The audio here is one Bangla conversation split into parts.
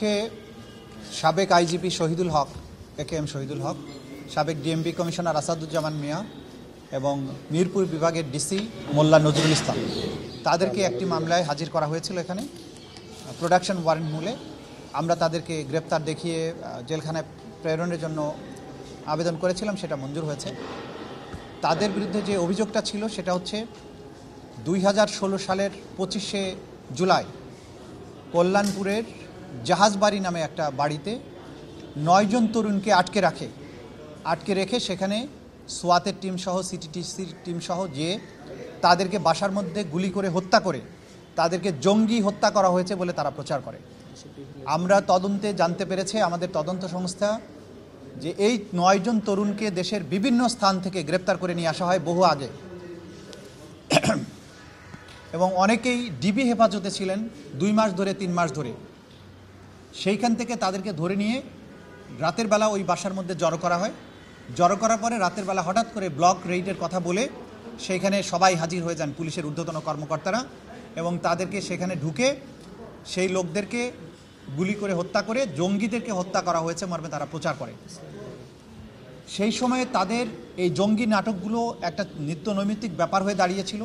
আজকে সাবেক আইজিপি শহীদুল হক একেএম শহীদুল হক, সাবেক ডিএমপি কমিশনার আসাদুজ্জামান মিয়া এবং মিরপুর বিভাগের ডিসি মোল্লা নজরুল ইসলাম তাদেরকে একটি মামলায় হাজির করা হয়েছিল। এখানে প্রোডাকশন ওয়ারেন্ট মূলে আমরা তাদেরকে গ্রেপ্তার দেখিয়ে জেলখানায় প্রেরণের জন্য আবেদন করেছিলাম, সেটা মঞ্জুর হয়েছে। তাদের বিরুদ্ধে যে অভিযোগটা ছিল সেটা হচ্ছে 2016 সালের 25শে জুলাই কল্যাণপুরের জাহাজবাড়ি নামে একটা বাড়িতে 9 জন তরুণকে আটকে রেখে সেখানে সোয়াতের টিম সহ সিটিটিসির টিম সহ যে তাদেরকে বাসার মধ্যে গুলি করে হত্যা করে তাদেরকে জঙ্গি হত্যা করা হয়েছে বলে তারা প্রচার করে। আমরা তদন্তে জানতে পেরেছে আমাদের তদন্ত সংস্থা যে এই 9 জন তরুণকে দেশের বিভিন্ন স্থান থেকে গ্রেপ্তার করে নিয়ে আসা হয় বহু আগে, এবং অনেকেই ডিবি হেফাজতে ছিলেন 2 মাস ধরে 3 মাস ধরে। সেইখান থেকে তাদেরকে ধরে নিয়ে রাতের বেলা ওই বাসার মধ্যে জড়ো করা হয়। জড়ো করার পরে রাতের বেলা হঠাৎ করে ব্লক রেইডের কথা বলে সেইখানে সবাই হাজির হয়ে যান, পুলিশের ঊর্ধ্বতন কর্মকর্তারা, এবং তাদেরকে সেখানে ঢুকে সেই লোকদেরকে গুলি করে হত্যা করে জঙ্গিদেরকে হত্যা করা হয়েছে মর্মে তারা প্রচার করে। সেই সময়ে তাদের এই জঙ্গি নাটকগুলো একটা নিত্য নৈমিত্তিক ব্যাপার হয়ে দাঁড়িয়েছিল।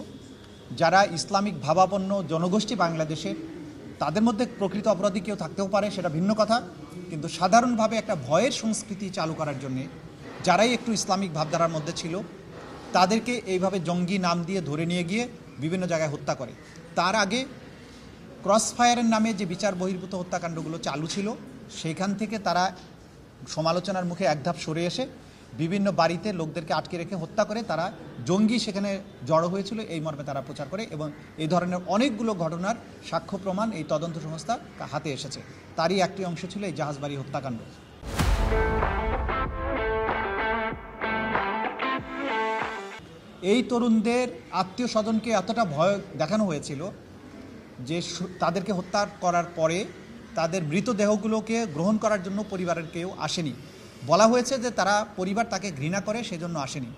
যারা ইসলামিক ভাবাপন্ন জনগোষ্ঠী বাংলাদেশের, তাদের মধ্যে প্রকৃত অপরাধী কেউ থাকতেও পারে, সেটা ভিন্ন কথা, কিন্তু সাধারণভাবে একটা ভয়ের সংস্কৃতি চালু করার জন্যে যারাই একটু ইসলামিক ভাবধারার মধ্যে ছিল তাদেরকে এইভাবে জঙ্গি নাম দিয়ে ধরে নিয়ে গিয়ে বিভিন্ন জায়গায় হত্যা করে। তার আগে ক্রসফায়ারের নামে যে বিচার বহির্ভূত হত্যাকাণ্ডগুলো চালু ছিল সেখান থেকে তারা সমালোচনার মুখে এক ধাপ সরে এসে বিভিন্ন বাড়িতে লোকদেরকে আটকে রেখে হত্যা করে তারা জঙ্গি সেখানে জড়ো হয়েছিল এই মর্মে তারা প্রচার করে, এবং এই ধরনের অনেকগুলো ঘটনার সাক্ষ্য প্রমাণ এই তদন্ত সংস্থা হাতে এসেছে। তারই একটি অংশ ছিল এই জাহাজবাড়ি হত্যাকাণ্ড। এই তরুণদের আত্মীয় স্বজনকে এতটা ভয় দেখানো হয়েছিল যে তাদেরকে হত্যা করার পরে তাদের মৃতদেহগুলোকে গ্রহণ করার জন্য পরিবারের কেউ আসেনি। বলা হয়েছে যে তারা পরিবার তাকে ঘৃণা করে সেজন্য আসেনি,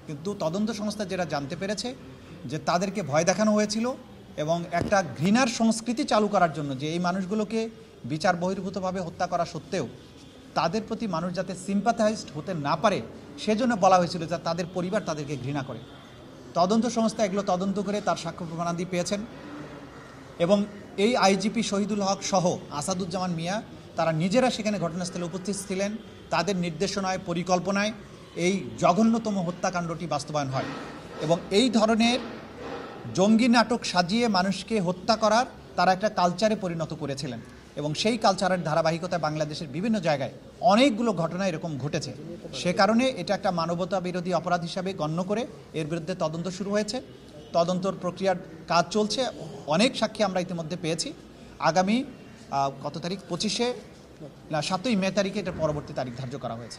কিন্তু তদন্ত সংস্থা যেটা জানতে পেরেছে যে তাদেরকে ভয় দেখানো হয়েছিল এবং একটা ঘৃণার সংস্কৃতি চালু করার জন্য, যে এই মানুষগুলোকে বিচার বহির্ভূতভাবে হত্যা করা সত্ত্বেও তাদের প্রতি মানুষ যাতে সিম্পাথাইজড হতে না পারে সেজন্য বলা হয়েছিল যে তাদের পরিবার তাদেরকে ঘৃণা করে। তদন্ত সংস্থা এগুলো তদন্ত করে তার সাক্ষ্য প্রমাণাদি পেয়েছেন, এবং এই আইজিপি শহীদুল হক সহ আসাদুজ্জামান মিয়া তারা নিজেরা সেখানে ঘটনাস্থলে উপস্থিত ছিলেন। তাদের নির্দেশনায় পরিকল্পনায় এই জঘন্যতম হত্যাকাণ্ডটি বাস্তবায়ন হয়, এবং এই ধরনের জঙ্গি নাটক সাজিয়ে মানুষকে হত্যা করার তারা একটা কালচারে পরিণত করেছিলেন, এবং সেই কালচারের ধারাবাহিকতায় বাংলাদেশের বিভিন্ন জায়গায় অনেকগুলো ঘটনা এরকম ঘটেছে। সে কারণে এটা একটা মানবতা বিরোধী অপরাধ হিসাবে গণ্য করে এর বিরুদ্ধে তদন্ত শুরু হয়েছে। তদন্তর প্রক্রিয়ার কাজ চলছে, অনেক সাক্ষী আমরা ইতিমধ্যে পেয়েছি। আগামী কত তারিখ, 7ই মে তারিখে এটা পরবর্তী তারিখ ধার্য করা হয়েছে।